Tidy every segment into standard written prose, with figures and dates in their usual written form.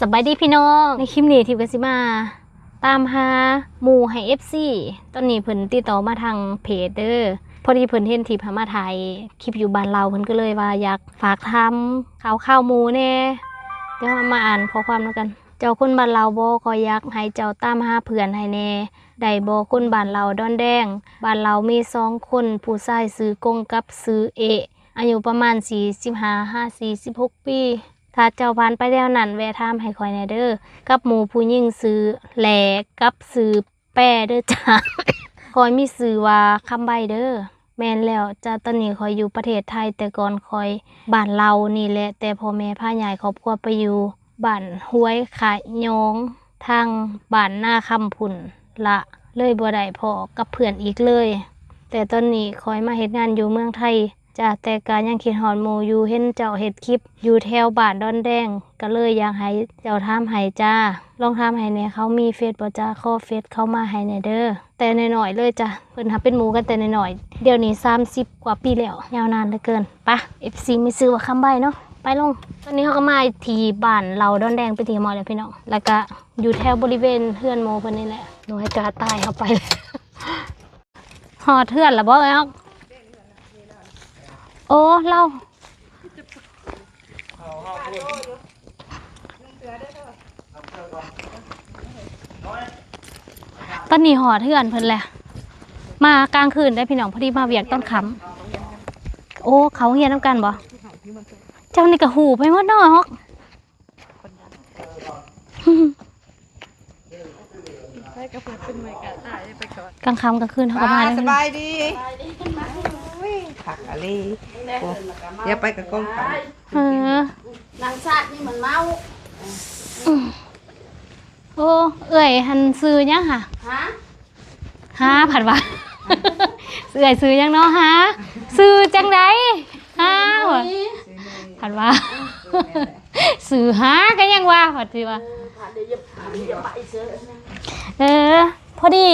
สบายดีพี่น้องในคลิปนี้ทิพย์กสิมาตามหาหมู่ให้ FC ตอนนี้เพิ่นติดต่อมาทางเพจเด้อพอดีเพิ่นเห็นทิพย์มาถ่ายคลิปอยู่บ้านเราเพิ่นก็เลยว่าอยากฝากทำข่าวหมู่แน่เดี๋ยวมาอ่านข้อความแล้วกันเจ้าคนบ้านเราบ่ก็อยากให้เจ้าตามหาเพื่อนให้แน่ได้บ่คนบ้านเราดอนแดงบ้านเรามี2คนผู้ชายชื่อกงกับชื่อเออายุประมาณ45-46 ปีถ้าเจ้าผ่านไปแล้วนั่นแวะถามให้คอยแหน่เด้อกับหมู่ผู้หญิงชื่อแหลกับชื่อแป้เด้อจ้า คอยมีชื่อว่าคำใบเด้อแม่นแล้วจ้าตอนนี้คอยอยู่ประเทศไทยแต่ก่อนคอยบ้านเรานี่แหละแต่พ่อแม่พาย้ายครอบครัวไปอยู่บ้านห้วยขะยองทางบ้านหน้าคำพุ่นละเลยบ่ได้พอกับเพื่อนอีกเลยแต่ตอนนี้คอยมาเฮ็ดงานอยู่เมืองไทยจ้าแต่ก็ยังคิดฮอดหมู่อยู่เห็นเจ้าเฮ็ดคลิปอยู่แถวบ้านดอนแดงก็เลยอยากให้เจ้าถามให้จ้าลองถามให้แหน่เขามีเฟซบ่จ้าขอเฟซเข้ามาให้แหน่เด้อแต่น้อยๆเลยจ้ะเพิ่นหาเป็นหมู่กันแต่น้อยๆเดี๋ยวนี้30กว่าปีแล้วยาวนานเหลือเกินปะ FC มีชื่อว่าคำใบเนาะไปลงตอนนี้เขาก็มาที่บ้านเราดอนแดงไปที่หมอแล้วพี่น้องแล้วก็อยู่แถวบริเวณเฮือนโมเพิ่นนี่แหละหนูให้กาตายเข้าไปเลย หอดเฮือนละบ่แล้วโอ้เล่าตอนนี้หอดเฮือนเพิ่นแหละมากลางคืนได้พี่น้องพอดีมาเวียกต้นคำโอ้เขาเฮียนน้ำกันบ่เจ้านี่กะหูไปหมดเนาะฮอกกลางค่ำกลางคืนเขาก็มาได้ สบายดีผักอะไรอย่าไปกับกองกัน นางชาตินี่มันเมา โอ้เอื่อยหันซื้อยังค่ะ ฮะ ฮะผัดว่า เอื่อยซื้อยังเนาะฮะซื้อจังไดฮะผัดว่า ซื้อฮะก็ยังว่าผัดสิว่า เดี๋ยวไปเสือ พอดี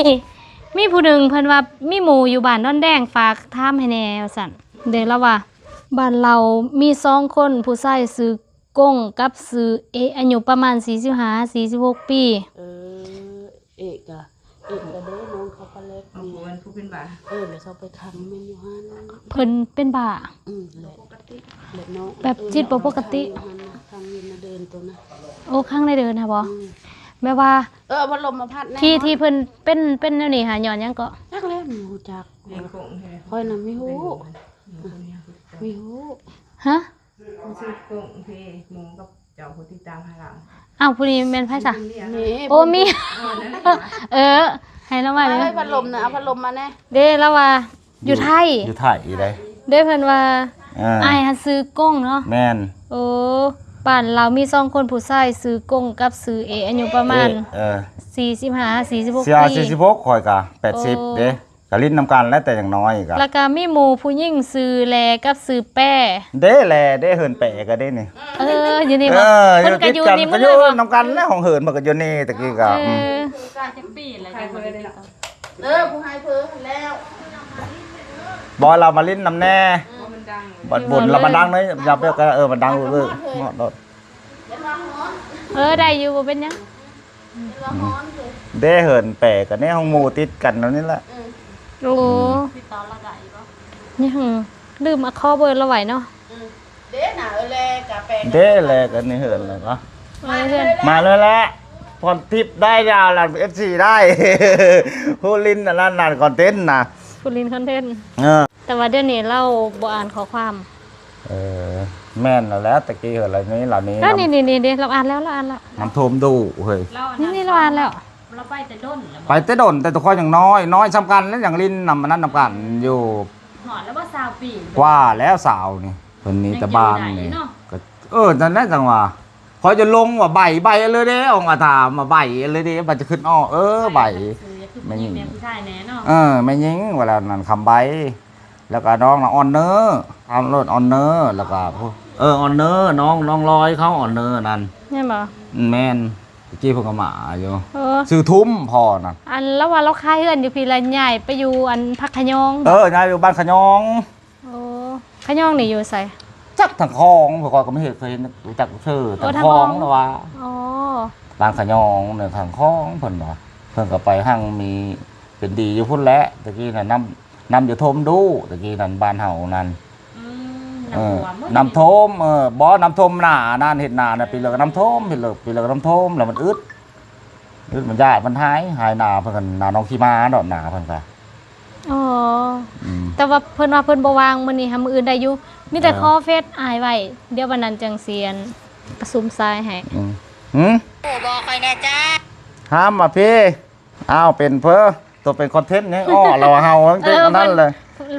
มีผู้หนึ่งเพิ่นว่ามีหมู่อยู่บ้านดอนแดงฝากถามให้แหน่ว่าซั่นเด้แล้วว่าบ้านเรามี2คนผู้ชายชื่อก้งกับชื่อเออายุประมาณ45-46 ปีเอกอะเอกก็เด้น้องเขาก็เล็ก ของคนผู้เป็นบ้า เดี๋ยวเขาไปขังแม่นอยู่ฮัน เพิ่นเป็นบ้า เลยปกติเลยน้อง แบบจิตบ่ปกติ ทางยืนเดินตัวนะ โอ้ข้างในเดินค่ะบ่แม่ว่า พัดลมมาพัดแน่ ที่เพิ่นเป็นแนวนี้หาย้อนหยังก็ จักแล้วหนูจัก เลี้ยงกุ้งใช่ไหม คอยน่ะไม่ฮู้ไม่ฮู้ ฮะ เขาซื้อกุ้งเพหมูกับเจ้าผู้ติดตามหาหลัง อ้าวผู้นี้แม่นไผซะ นี่ โอ้มี ให้เรามาเลย พัดลมนะเอาพัดลมมาแน่ เด้แล้วว่าอยู่ไทย อยู่ไทยได้ เด้เพิ่นว่า อ่า อ้ายหัดซื้อก้งเนาะ แม่น โอ้บ้านเรามี2คนผู้ชายซื้อกงกับซื้อเออายุประมาณ45-46 เสีย ปี 46ข่อยกะ โอ้ 80เด้กะลิ้นนำกันแล้วแต่อย่างน้อยกะ แล้วก็มีหมู่ผู้หญิงซื้อแลกับซื้อแป้ เด้แลเด้เหินแปะก็ได้นี่ อยู่นี่ เอ บ่ อ เพิ่นก็อยู่ กัน นี่หม ก็ ด อ เล ยู่ ยบ่ นำกันแล้วของเหินมันก็อยู่นี่ตะกี้กะ ผู้ให้เพิ่นแล้ว บอยเรามาลิ้นนำแน่บัดบุญเรามาดังเด้อย่าไปก็มันดังเว้ยเหาะโดด เดี๋ยวมาฮ้อน ได้อยู่บ่เป็นหยัง เดี๋ยวมาฮ้อนเลย เด้เหินแปะกันนี่ห้องหมู่ติดกันแล้วนี่แหละ โอ้นี่หึลืมเอาข้อเบอร์เราไว้เนาะ เด้น่ะแลกะแปง เด้แลกันนี่เหินเลยเนาะ เพื่อน มาเลยแหละพรทิปได้ยาวหลัง FC ได้ ผู้ลิ้นนั่นคอนเทนต์นะ คุณลินคอนเทนต์ เออ แต่ว่าเดี๋ยวนี้เราบ่อ่านข้อความ แม่นแล้วตะกี้อะไรนี้เหล่านี้ แล้วนี่เราอ่านแล้วน้ำท่วมดูเฮ้ย นี่เราอ่านแล้ว ไปแต่ดนแต่ตัวข้ออย่างน้อยสำคัญแล้วอย่างลิ้นนำมันนั่นนำกันอยู่หอดแล้วว่า20 ปีกว่าแล้วสาวนี่คนนี้ตะบานนี่ก็นั่นแหละจังหวะพอจะลงว่าใบเลยเด้ออกมาถามมาใบเลยเด้มันจะขึ้นอ้อใบไม่ยิงไม่ยิงเวลานั้นคำใบแล้วก็น้องออนเนอร์ทำรถออนเนอร์แล้วก็ออนเนอร์น้องลอยเขาออนเนอร์นั่น นี่บ่ แม่นตะกี้พวกกมาอยู่ อ ซื้อทุ่มพอนะ อันแล้วว่าเราคายเฮือนอยู่พี่ละใหญ่ไปอยู่อันพักขยอง ยายอยู่บ้านขยอง โอ้ขยองนี่อยู่ไส จักทางคลองพวกก็ไม่เห็นเคยรู้จักชื่อทางคลองหรอวะ อ๋อ บ้านขะยองเนี่ยทางคลองเพิ่นว่าเพิ่นก็ไปหั่งมีเป็นดีอยู่พุ่นแหละตะกี้น่ะน้ำอยู่ทมดูตะกี้นั่นบ้านเฮานั่น น้ำท่วมบ่น้ำท่วมหน้านั่นเห็ดหน้าน่ะปีเหลือน้ำท่วมปีเหลือน้ำท่วมแล้วมันอึดมันยากมันหายหน้าเพิ่นกันหน้าน้องขี้ม้าดอกหน้าเพิ่นก็ อ๋อแต่ว่าเพิ่นว่าเพิ่นบ่วางมื้อนี้หามื้ออื่นได้อยู่มีแต่ขอเฟซอายไว้เดี๋ยววันนั้นจังเสียนประชุมทรายให้ บอกใครแน่จ้า ห้ามมาพี่อ้าวเป็นเพ้อตัวเป็นคอนเทนต์นี่อ้อเราเฮาตั้งแต่นั้นเลย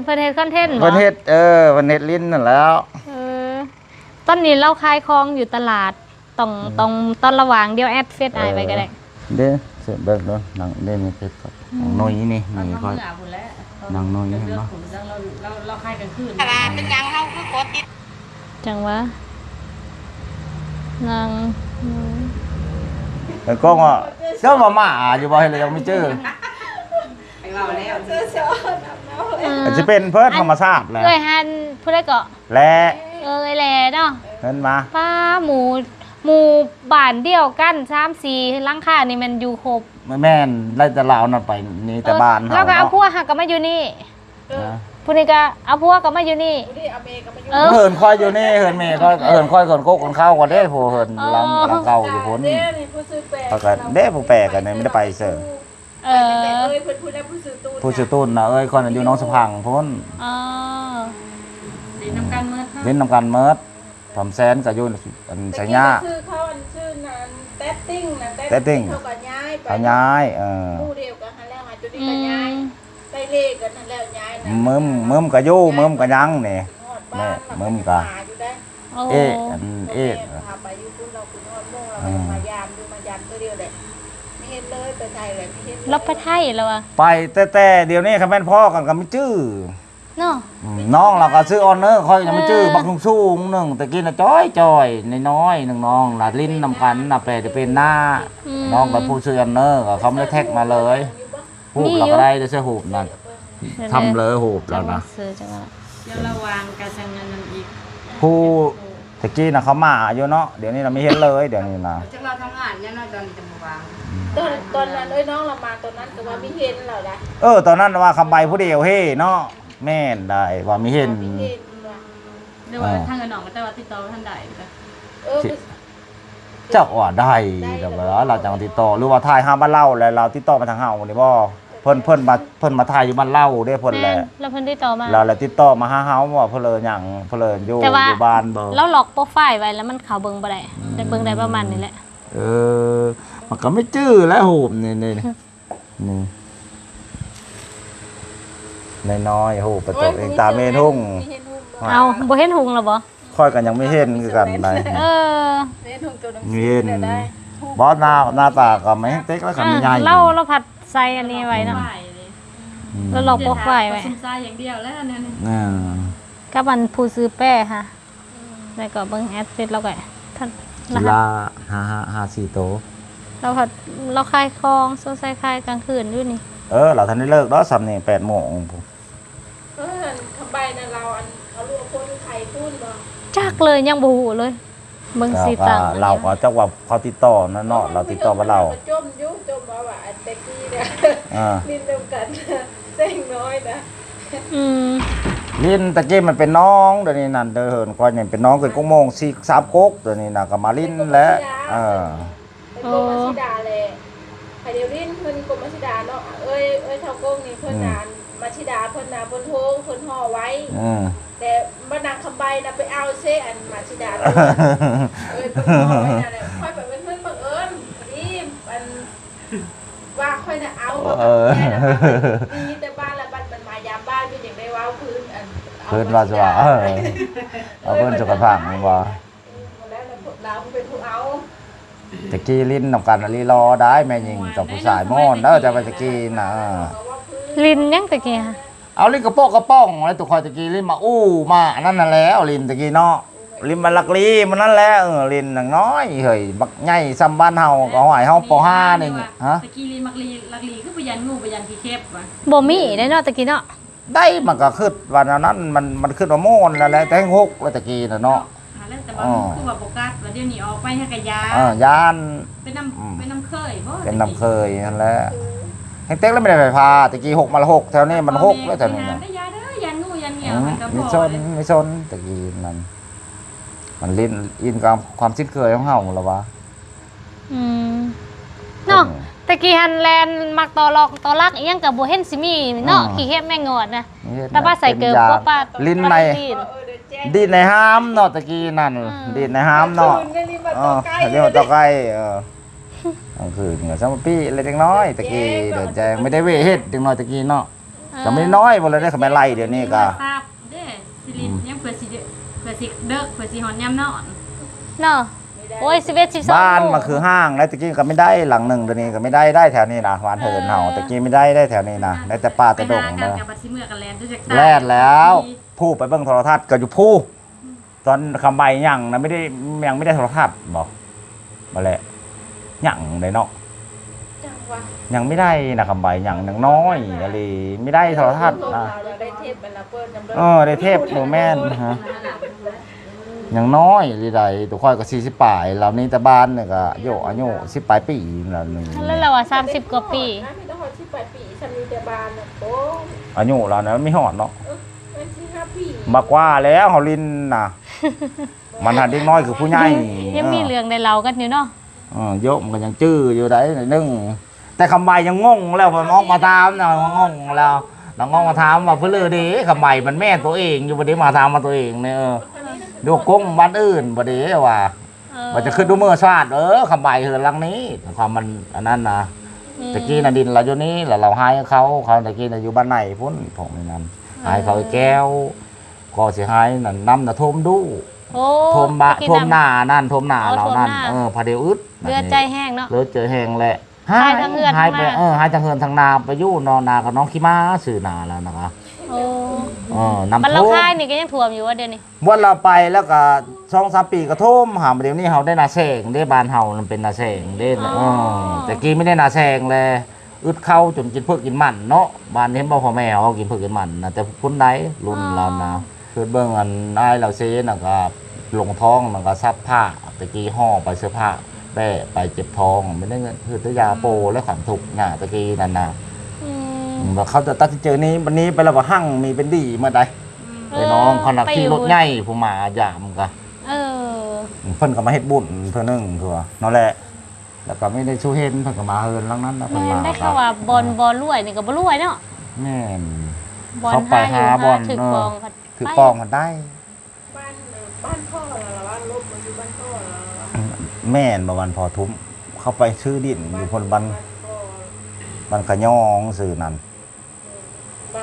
เพิ่นเฮ็ดคอนเทนต์บ่ เพิ่นเฮ็ดเพิ่นเฮ็ดลิ้นนั่นแล้ว เออตอนนี้เราขายของอยู่ตลาดต้องตอนระหว่างเดี๋ยวแอดเฟซอายไว้ก็ได้ เด้เสิเบิ่งเด้อหนังเด้นี่เพชรครับน้อยนี่ค่อยนางน้อยนี่เห็นบ่ เราคายกันคืน ตลาดเป็นยังเขาคือกดติด จังวะนาง แต่ก็ว่าเจ้ามาอยู่บ่ให้เลยยังไม่เจอ ไอ้เราแล้ว อาจจะเป็นเพิ่นธรรมชาติแหละ เอ้ยหันผู้ใดเกาะ และ เอ้ยแหล่เนาะ เห็นมา ป้าหมูบ้านเดียวกัน3-4หลังคานี่มันอยู่ครบ แม่นไล่แต่ลาวนั่นไปนี่แต่บ้าน แล้วก็เอาพวกหักก็มาอยู่นี่ นะ ผู้นี้ก็เอาพวกก็มาอยู่นี่เออ เหินคอยอยู่นี่เหินเมย์ก็เหินคอยคนโกกคนเข้าก็ได้ผู้เหินหลังเก่าอยู่พ้นเขาก็ได้ผู้แปลกันไม่ได้ไปเสิร์ เออ ผู้ชื่อตุ้นนะคนอยู่น้องสะพังพ้น อ๋อ ดีน้ำกันเมื่อ เล่นนำกันเมิดทำแซนกับยุ่นใส่ย่า ชื่อเขาชื่อนั้นเต็ตติ้งนะ เต็ตติ้ง เขาก็ย้ายไป เขาย้าย ผู้เดียวกันหันแล้วมาจุดนี้ อื ก็ย้าย ม ได้เลขกันหันแล้วย้ายนะ มึมกับยู่มึมกับยังนี่ ฮอดบ้าน แม่มึงกะ หาอยู่ได้ โอ้ เอ๊ะเอ๊ะ พาไปอยู่พุ่นเราคุณฮอดโมงเราก็มายามดูมายามตัวเดียวเลยไม่เห็นเลยไปไทยเลยไม่เห็นเลย เราไปไทยแล้วอะ ไปแต่เดี๋ยวนี้คำแม่นพ่อกันก็ไม่จื้อ เนาะ น้องเราก็ซื้อออนเนอร์คอยยังไม่จื้อบักสูงหนึ่งแต่กินน่ะจ้อยน้อยหนึ่งน้องล่ะลิ้นนำกันน่ะแปลจะเป็นหน้า น้องกับผู้ซื้อออนเนอร์ก็เขาไม่ได้แท็กมาเลยหูบเราก็ได้เสื้อหูบนั่นทำเลยหูบเรานะ ซื้อจังหวะ เดี๋ยวระวังการจังเงินนั่นอีก ผู้ตะกี้น่ะเขามาอยู่เนาะเดี๋ยวนี้เราไม่เห็นเลยเดี๋ยวนี้นะ จังเราทำงานเนี่ยเนาะตอนจะมาวาง ตอนนั้นน้องเรามาตอนนั้นก็ว่าไม่เห็นเราละ ตอนนั้นว่าคำใบผู้เดียวเฮ้เนาะแม่นได้ว่าไม่เห็น ไม่เห็นว่ะ เดี๋ยวว่าทางเงินหนองก็แต่ว่าติดต่อท่านใดก็ เออ เจ้าว่าได้แต่ว่าเราจะมาติดต่อหรือว่าถ่ายหาบ้านเล่าแล้วเราติดต่อมาทางเฮานี่บ่เพิ่นมาถ่ายอยู่บ้านเล่าได้เพิ่นแห แม่ ละ นแล้วเพิ่นได้ต่อมา เราเลยติดต่อมาหาเฮาว่าเพิ่นเลยหยังเพิ่นเลยอยู่ แต่ว่า อยู่บ้านบ่ เราล็อกโปรไฟล์ไว้แล้วมันเข้าเบิ่งบ่ได้ได้เบิ่งได้ประมาณนี้แหละ มันก็ไม่จื้อแล้วหูบนี่น้อยๆหูบประจบเองตาเมทุ่ง ไม่เห็นหุ่มบ่ เอาบ่เห็นหุงแล้วบ่ ค่อยกันยังไม่เห็นคือกันได้ เออ ไม่เห็นหุ่มตัวหนัง ไม่ สื เห็น เนี่ยได้ บ่หน้าตาก็ไม่เต็กแล้วก็ไม่ใหญ่ เราผัดใส่อันนี้ไว้เนาะ ฝ่ายเลย แล้วล็อกโปรไฟล์ไว้ ซุ่มซ่าอย่างเดียวแล้วเนี่ย กับมันผู้ซื้อแป้ค่ะแล้วก็เบิ่งแอดเฟซเราก็ท่านร กี หัส ฬา5-4โต เราผัดเราขายของโซไซขายกลางคืนด้วยนี่ เราทันได้เลิกแล้วซ้ำนี่8:00 น เออทำใบนะเราอันเขารู้ว่าคนไทยพูดบ่ จักเลยยังบ่ฮู้เลยเบิ่งสีตัง เราก็จักว่าเขาติดต่อนั่นเนาะเราติดต่อมาเรา จมยุ่จมว่าอันเต็กกี้เนี่ย อ่า ลินเดียวกันเส้งน้อยนะ อืม ลิ้นตะกี้มันเป็นน้องเดี๋ยวนี้นั่นเดินคอยเนี่ยเป็นน้องเกินกงโมง3ก๊กเดี๋ยวนี้น่ะก็มาลิ้นแล้วเป็นกรมชิดาเลยไอเดียวลินเพิ่นกรมชิดาเนาะเอ้ยเท่าโก้งนี่เพิ่นนานมาชิดาเพิ่นน่ะเพิ่นโทงเพิ่นห่อไว้ แต่มานางคำใบนะไปเอาเซอันมาชิดาเลยเพิ่นห่อไว้นั่นแหละค่อยไปเป็นเพื่อนบังเอิญนี่มันว่าค่อยน่ะเอาดีแต่บ้านละบ้านมันมายามบ้านเป็นอย่างได้ว้าวพื้นอัน เพิ่นว่าสิว่าเอาเพิ่นสุขภาพมันว่า แล้วเราเป็นผู้เอา ตะกี้ลิ้นนำกันลีรอได้แม่ยิงกับผู้ชายม่อนเด้อจะไปตะกี้น่ะ ลินยังตะกี้ค่ะ เอาลิ้นกระโปกกระป้องอะไรตัวคอยตะกี้ลิ้นมาอู้มานั่นน่ะแล้วลิ้นตะกี้เนาะลิ้นมันลักลีมันนั่นแหละลิ้นหนังน้อยเฮ้ยบักใหญ่ซ้ำบ้านเฮาก็หอยเฮาป .5 นี่ฮะ ตะกี้ลีมักลีลักลีคือไปยันงูไปยันขี้เข็บว่ะ บ่มีได้เนาะตะกี้เนาะ ได้มันก็ขึ้นวันนั้นมันขึ้นมาโม่นแล้วแหละแต่งหกแล้วตะกี้น่ะเนาะ หา แล้วแต่ว่าคือว่าบ่กัดว่าเดี๋ยวนี้ออกไปให้กะยา ยาน เป็นน้ำเคยบ่ เป็นน้ำเคยนั่นแหละเฮงเต็กแล้วไม่ได้ไปพาตะกี้6มาละ6แถวนี้มัน6แล้วแถวนี้น่ะ ได้ยาเด้อยันงูยันเหนียวมันก็ ไม่ พอ ชนไม่ชนตะกี้นั่นมันลิ้นอินกับความสิ้นเคยของเฮาล่ะวะ เนาะตะกี้ฮันแลนด์มักต่อลอกต่อลักอีหยังก็บ่เห็นสิมีเนาะขี้เฮ็ดแม่งอดนะแต่ว่าใส่เกิบบ่ปาด ลิ้นในดินในห้ามเนาะตะกี้นั่นดินในห้ามเนาะเรียกว่าตะไคร้กลางคืนก็ซัมปี้เล็กน้อยตะกี้เดินแจงไม่ได้เวเฮ็ดเด็กน้อยตะกี้เนาะก็ไม่น้อยบ่เลยได้เขาไม่ไล่เดี๋ยวนี้ก็ ทราบเด้สิลินยังเผื่อสิเด้อเผื่อสิหอนยามนอน เนาะโอ้ย11 12 บ้านมันคือห้างแล้วตะกี้ก็ไม่ได้หลังหนึ่งเดี๋ยวนี้ก็ไม่ได้แถวนี้นะหวานเหินเฮาตะกี้ไม่ได้แถวนี้นะได้แต่ป่าแต่ดง นะ นะ กับบัดสิเมื่อกันแลนด้วยจัก แล่นแล้วผู้ไปเบิ่งโทรทัศน์ก็อยู่ผู้ตอนคำใบยังนะไม่ได้ยังไม่ได้โทรทัศน์บอกมาแหละยังได้เนาะ จังวะ ยังไม่ได้นะคำใบยังน้อยอะไรไม่ได้โทรทัศน์นะ ได้เทปเป็นละเปิ้ลจำ ได้เทพโมแมนฮะยังน้อยลีใดตัวค่อยก็40ปลายเรานี่แต่บ้านเนี่ยก็โยอายุ10ปลายปีแล้วนึง แล้วเราว่า30กว่าปี มีต้องหอด18 ปีฉันมีแต่บานน่ะโอ้ อายุเรานะไม่หอดเนาะ เป็นที่5 ปี มากว่าแล้วเฮาลินน่ะมันหันเด็กน้อยคือผู้ใหญ่ ยังมีเรื่องได้เล่ากันอยู่เนาะ โยมก็ยังจื้ออยู่ได้หน่อยนึงแต่คำใบยังงงแล้วมันออกมาถามนะงงแล้วน้องมาถามว่าเพื่อเด้คำใบมันแม่ตัวเองอยู่บ่ได้มาถามมาตัวเองเนี่ยดูกงบ้านอื่นบ่ได้ว่าว่าจะขึ้นดูเมื่อชาติคำใบเฮือนหลังนี้ความมันอันนั้นนะตะกี้น่ะดินเราอยู่นี้แล้วเราให้เขาตะกี้น่ะอยู่บ้านไหนพุ่นผมนั่นให้เขาแก้วก็สิให้นั่นนำน่ะท่วมดู โอ้ ท่วมท่วมหน้านั่นท่วมหน้าเรานั่นพอเดียวอึด เลือดใจแห้งเนาะ เลือดเจอแห้งแหละ หายทั้งเฮือน หายไป ทั้งนา หายทั้งเฮือนทั้งนาไปอยู่นอนนากับน้องขี้ม้าสื่อนาแล้วนะคะ โอ้ น้ำ บัดเรา ท่วม คายนี่ก็ยังท่วมอยู่ว่าเดี๋ยวนี้ วันเราไปแล้วก็2-3 ปีก็ท่วมหาเดี๋ยวนี้เฮาได้นาแซงได้บ้านเฮามันเป็นนาแซงได้แต่กี้ไม่ได้นาแซงเลยอึดเข้าจนกินเพือกกินมันเนาะบ้านนี้บ่พ่อแม่เฮากินเพือกกินมันนะแต่พุ่นใดรุ่นเรานะคือเบิ่งอันอ้ายเราเซน่ะก็ลงท้องมันก็ซักผ้าตะกี้ห่อไปเสื้อผ้าแบ่ไปเจ็บท้องไม่ได้เงินคือตัวยาโปและขันถุกน่ะตะกี้นั่นน่ะว่าเขาจะตัดสินใจนี้วันนี้ไปแล้วว่าหั่งมีเป็นดีเมื่อใดไปน้องเขานักขี่รถใหญ่ผู้มายามก็ เพิ่นก็มาเฮ็ดบุญเพิ่นนึงคือว่านั่นแหละแล้วก็ไม่ได้ชูเห็นเพิ่นก็มาเฮินหลังนั้นนะเพิ่น แม่ มาน ได้ข่าวว่าบอลรวยนี่ก็บ่รวยเนาะ แม่น บอล เขาไปหาบอล ถึกกองผัด ถือปองมันได้ บ้านพ่อเราว่าลบมันอยู่บ้านพ่อเรา แม่นบ่วันพอทุ้มเข้าไปซื้อดินอยู่คนบันขะยองซื่อนั่น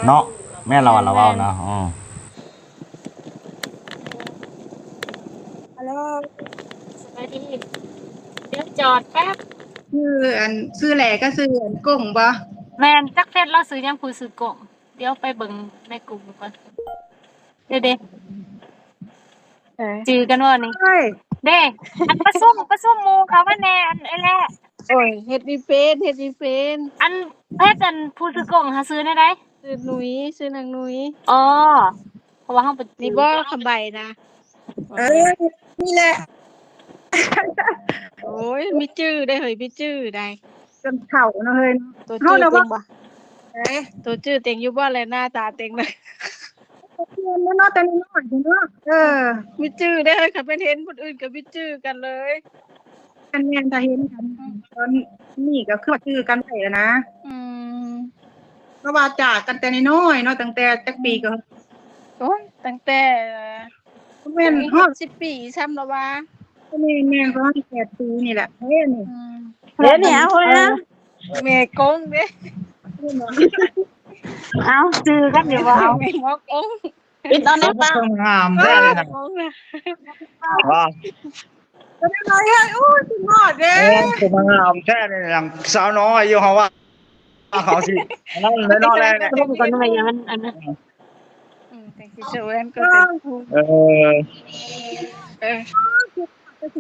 เนาะแม่เราว่าเว้านะฮัลโหล สวัสดีเดี๋ยวจอดแป๊บ ซื้อแหล่ก็ซื้อกุ้งบ่ แม่นจักเฟซเราซื้อยังผู้ซื้อกล่องเดี๋ยวไปเบิ่งในกลุ่มก่อนเด้จือกันว่านี่เด้อันประซุ่มหมู่เขาว่าแน่อันไอ้แหละ โอ้ยเฮ็ดมีเป็น อันเพชรอันผู้ซื้อกล่องหาซื้อได้ได ซื้อหนุยซื้อนางหนุย อ๋อเพราะว่าเฮาไป นี่บ่คำใบนะนี่แหละโอ้ยมีชื่อได้เฮ้ยมีชื่อได้ จนเข่าเนาะเฮ้ย ตัวชื่อเต็งบ่ตัวชื่อเต็งอยู่บ่แลหน้าตาเต็งเลย เพื่อนเนาะแต่น้อยเนาะมีชื่อได้เฮ้ยค่ะเป็นเห็นคนอื่นก็มีชื่อกันเลย กันแม่นถ้าเห็นกันตอนนี้ก็คือชื่อกันไปแล้วนะเพราะว่าจากกันแต่น้อยเนาะตั้งแต่จักปีก็ โอ้ยตั้งแต่ แม่นฮอด 10 ปีซ้ำแล้วว่า แม่นประมาณ8 ปีนี่แหละเฮ้ยนี่ เดี๋ยวนี้เอานะแม่กงเด้ เอาซื้อกันอยู่บ่เอา แม่หมอกง ปิดตอนนี้ป่ะ งามแท้เลยนะว่า ก็ได้น้อยเฮ้ยโอ้ยสุดยอดเด้ ตัวงามแท้เลยหลังสาวน้อยอยู่เฮาว่าเขาสินั่นเลยนอนแรกเนี่ย ต้องกันทำไมอย่างนั้นอันนั้น แต่สิเซเว่นก็จะ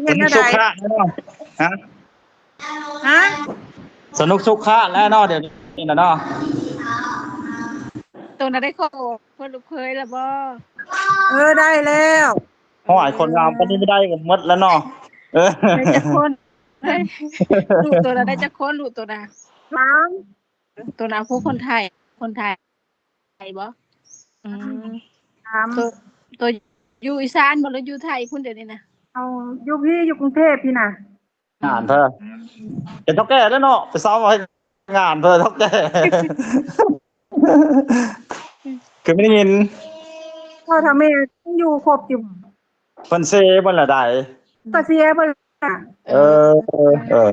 เฮ็ด สนุก ได้ สุขะแน่นอนฮะ ฮะ สนุกสุขะแล้วเนาะเดี๋ยวนี้นะเนาะ ตัวนั้นได้ข้อเพิ่นลูกเคยแล้วบ่ ได้แล้ว เพราะหลายคนงามปานนี้ไม่ได้ก็หมดแล้วเนาะเออ ได้จักคนเฮ้ยลูกตัวน่ะได้จักคนลูกตัวน่ะ น้ ตัวน่ะผู้คนไทยบ่อืม ำถาม ตัวอยู่อีสานบ่หรืออยู่ไทยพุ่นเดี๋ยวนี้นะ เอาอยู่พี่อยู่กรุงเทพพี่น่ะ งานเธอเป็นเท่าแก่แล้วเนาะไปซ้อมไว้งานเธอเท่าแก่ คือไม่ได้ยิน พ่อทำแม่อยู่ครบอยู่ เพิ่นเซบ่ละใด ก็เสียเพิ่นน่ะ เออ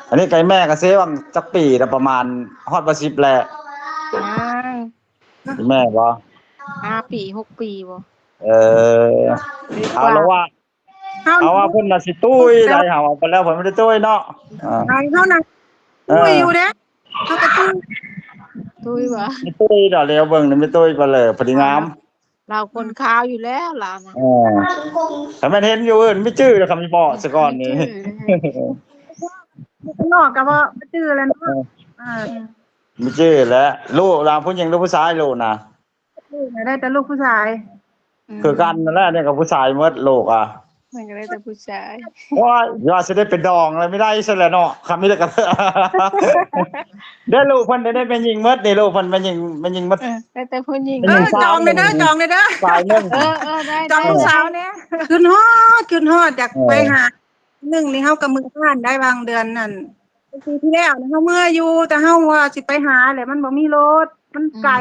อันนี้ไก่แม่ก็เซวังจักปีละประมาณฮอดบ่10แหละ อ่า ที่แม่บ่ 5 ปี6 ปีบ่ เออเอาแล้วว่า เฮา เอาว่าเพิ่นน่ะสิตุ้ยได้เฮาเอาไปแล้วเพิ่นบ่ได้ตุ้ยเนาะอ่า ไอ้เฮาน่ะคุยอยู่เด้เฮาก็คุย ตุ้ยบ่ ไม่ตุ้ยดอกเลียวเบิ่งนี่ไม่ตุ้ยไปเลยพอดีงาม เราคนขาวอยู่แล้วเรานะ แต่มันเห็นอยู่อื่นไม่จื้อแล้วคำมีบอกซะก่อนนี่ ข้างนอกก็บ่จื้อแล้วเนาะไม่จื้อแล้วลูกหลานผู้หญิงลูกผู้ชายลูกน่ะ ได้แต่ลูกผู้ชาย คือกันนั่นแหละเนี่ยกับผู้ชายหมดลูกอ่ะ มันก็ได้แต่ผู้ชาย ว่าอย่าสิได้เป็นดองอะไรไม่ได้ซะแล้วเนาะคำนี้แล้วกัน ได้ลูกเพิ่นได้เป็นหญิงหมดนี่ลูกเพิ่นเป็นหญิงหมด ได้แต่ผู้หญิง จองเลยเด้อ สายนึง ได้ จองลูกสาวเนี่ยขึ้นฮอดอยากไปหาหนึ่งนี่เฮากับมือบ้านได้บางเดือนนั่นปีที่แล้วเฮาเมื่ออยู่แต่เฮาว่าสิไปหาแหละมันบ่มีรถมันไกล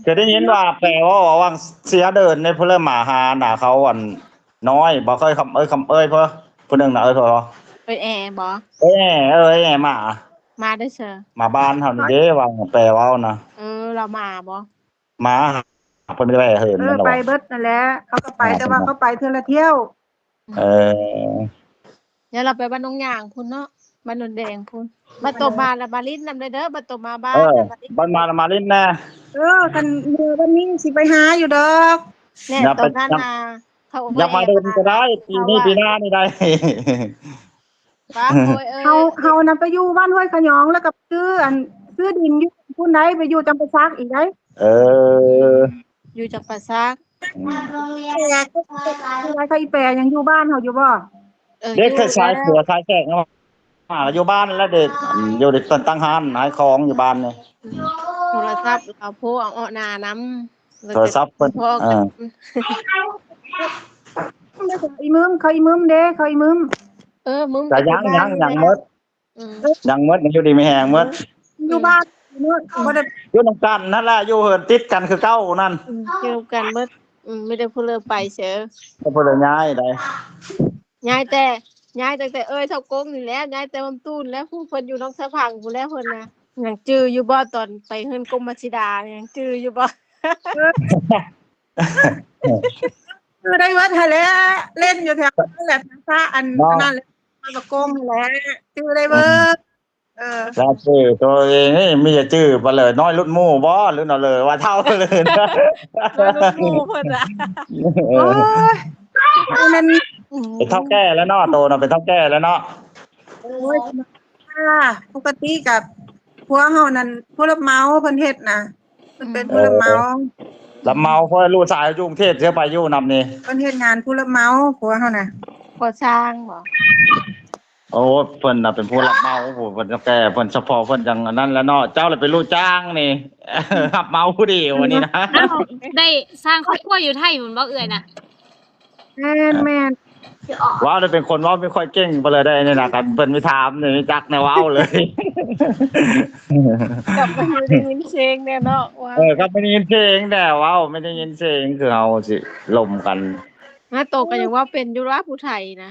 จะได้ยินว่าแปลว่าวังเสียเดินในพลหมาหาน่ะเขาอันน้อยบ่เคยคำเอ้ยเพิ่นผู้นึงน่ะเอ้ยเพิ่น แอบ่ มาได้เชิญ มาบ้านเฮานี่เด้ว่าแปลว่านะ เรามาบ่ มาเพิ่นไม่ได้เหินนั่นหรอ ไปเบิดนั่นแหละเขาก็ไปแต่ว่าเขาไปเทื่อละเที่ยว เดี๋ยวเราไปบ้านน้องย่างพุ่นเนาะบ้านนนแดงพุ่นมาตบมาแล้วมาลิ้นนำเด้อมาตบมาบ้าน บ้านมาลิ้นแน่ คันมื้อวันนี้สิไปหาอยู่ดอก เนี่ยตอนนั้นน่ะเขา อยากมาเดินก็ได้ปีนี้ปีหน้านี่ได้ ป้าโอยเฮานํไปอยู่บ้านห้วยขะหยองแล้วก็ซื้อดินอยู่พุ่นใดไปอยู่จำปาสักอีกได้ อยู่จักปาซัก เขาอีแปรยังอยู่บ้านเฮาอยู่บ่ เด็กชายผัวชายแจกเนาะอยู่บ้านแล้วเด็กอยู่เด็กตั้งห้านขายของอยู่บ้านนี่ โทรศัพท์เอาโพเอาหน้านำ โทรศัพท์เพิ่นอีมึมเขาอีมึมเด้เขาอีมึมมึงแต่ยังหมดอยู่ดีไม่แห้งหมด อยู่บ้านนู่นบ่ได้ อยู่นำกันนั่นแหละอยู่เหินติดกันคือเก้านั่น อยู่กันหมดไม่ได้พูดเลยไปเสีย บ่เพิ่นย้ายได้ ย้ายแต่เท่ากงนี่แหละย้ายแต่มันตูนแล้วผู้เพิ่นอยู่น้องสะพังผู้แล้วเพิ่นน่ะยังจื้ออยู่บ่ตอนไปเฮือนกรมมัชิดายังจื้ออยู่บ่ คือได้วัดหั่นแหละเล่นอยู่แถวนั่นแหละซะอันนั้นแหละตะกงนั่นแหละชื่อได้เบิดแล้วชื่อตัวเองนี่มีจะชื่อบ่เลยน้อยรุ่นหมู่บ่หรือเนาะเลยว่าเท่าเลยนะ รุ่นหมู่เพิ่นน่ะ โอ้ยนั่น เป็นเท่าแก่แล้วเนาะโตน่ะเป็นเท่าแก่แล้วเนาะ โอ้ยปกติกับผัวเฮานั่นผู้รับเหมาเพิ่นเฮ็ดน่ะเพิ่นเป็นผู้รับเหมา รับเหมาเพราะลูกชายอยู่กรุงเทพเสียไปอยู่นำนี่ เพิ่นเฮ็ดงานผู้รับเหมาผัวเฮาน่ะ ก่อสร้างบ่ โอ้เพิ่นน่ะเป็นผู้รับเหมาโอ้โหเพิ่นเท่าแก่เพิ่นเฉพาะเพิ่นจังอันนั้นแล้วเนาะเจ้าเลยเป็นลูกจ้างนี่ รับเหมาผู้เดียววันนี้นะ ได้สร้างครอบครัวอยู่ไทยพุ่นบ่เอื้อยน่ะ แม่น ว้าวเลยเป็นคนเว้าไม่ค่อยเก่งไปเลยได้นี่นะกันเพิ่นไม่ถามนี่จักแนวเว้าเลย กลับมาอยู่ได้ยินเสียงแน่เนาะว่าครับไม่ได้ยินเสียงแต่เว้าไม่ได้ยินเสียงคือเฮาสิลมกัน โตก็ยังว่าเป็นอยู่ว่าผู้ไทยนะ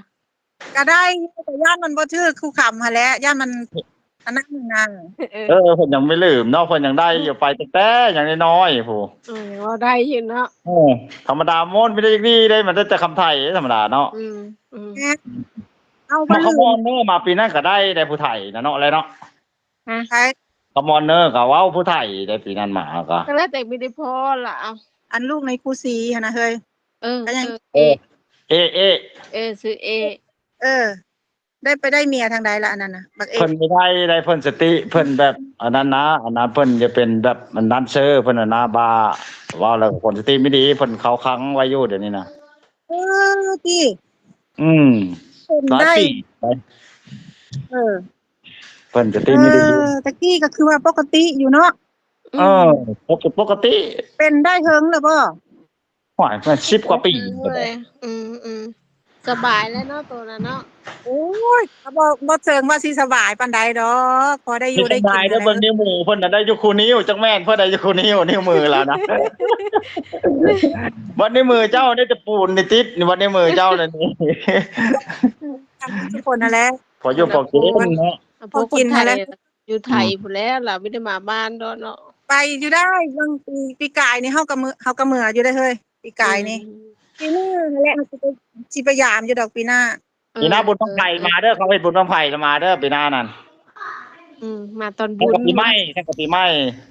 ก็ได้แต่ย่านมันบ่ถือคู่คำหั่นแหละย่านมันอันนั้นน่ะ เพิ่นยังไม่ลืมเนาะเพิ่นยังได้อยู่ไปแต่อย่างน้อยๆผู้ว่าได้อยู่เนาะธรรมดาโมนไม่ได้อย่างนี้ได้มันแต่คำไทยธรรมดาเนาะเอาคอมมอนเนอร์มาปีนั้นก็ได้ผู้ไทยนะเนาะอะไรเนาะใช่คอมมอนเนอร์ก็เว้าผู้ไทยได้ปีนั้นมาก็แล้วแต่ไม่ได้พอล่ะอันลูกในครูสีหั่นน่ะเฮ้ยก็ยังซื้อได้ไปได้เมียทางใดล่ะอันนั้นน่ะบักเพิ่นไม่ได้เพิ่นสติเพิ่นแบบอันนั้นนะอันนั้นเพิ่นจะเป็นแบบมันนั้นเซอร์เพิ่นน่ะนะบาว่าแล้วคนสติไม่ดีเพิ่นเขาค้างไว้อยู่เดี๋ยวนี้นะ ที่ หลาย ได้ ปีไป เออ เพิ่นจะตีไม่ได้อยู่ ตะกี้ก็คือว่าปกติอยู่เนาะ ปกติ เป็นได้เฮิงแล้วบ่ หวายมัน10 กว่าปี สบายแล้วเนาะตัวนั้นเนาะ โอ้ยบ่เชิงว่าสิสบายปานใดดอกพอได้อยู่ได้ ส กิน บายเด้อเบิ่งนิ้วมือเพิ่นน่ะได้อยู่คู่นิ้วจักแม่นเพิ่นได้อยู่คู่นิ้วมือแล้วนะวันในมือเจ้าได้แต่ปูนในติดวันในมือเจ้านั่นนี่ ทุกคนนั่นแหละ พออยู่พอกินเนาะ พวกคนไทยอยู่ไทยพู้นแล้วล่ะไม่ได้มาบ้านดอกเนาะ ไปอยู่ได้บางปีกายนี่เฮาก็มืออยู่ได้เฮ้ยปีกายนี่ปีนี้นั่นแหละสิพยายามอยู่ดอกปีหน้า ปีหน้าบุญบั้งไฟมาเด้อเขาเฮ็ดบุญบั้งไฟแล้วมาเด้อปีหน้านั่น มาตอน แข่ บุ ง ญ กับปีใหม่แข่งกับปีใหม่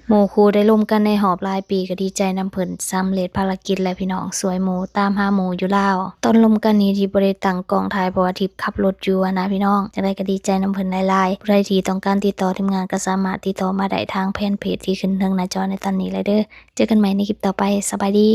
หมู่ครูได้ร่วมกันในหอบหลายปีก็ดีใจนำเพิ่นสำเร็จภารกิจและพี่น้องสวยหมูตามหาหมูอยู่ลาวตอนลมกันนี้ที่บ่ได้ตั้งกองถ่ายเพราะว่าทิพย์ขับรถอยู่นะพี่น้องจังได๋ก็ดีใจนำเพิ่นหลายๆผู้ใดที่ต้องการติดต่อทีมงานก็สามารถติดต่อมาได้ทางแฟนเพจที่ขึ้นทางหน้าจอในตอนนี้เลยเด้อเจอกันใหม่ในคลิปต่อไปสบายดี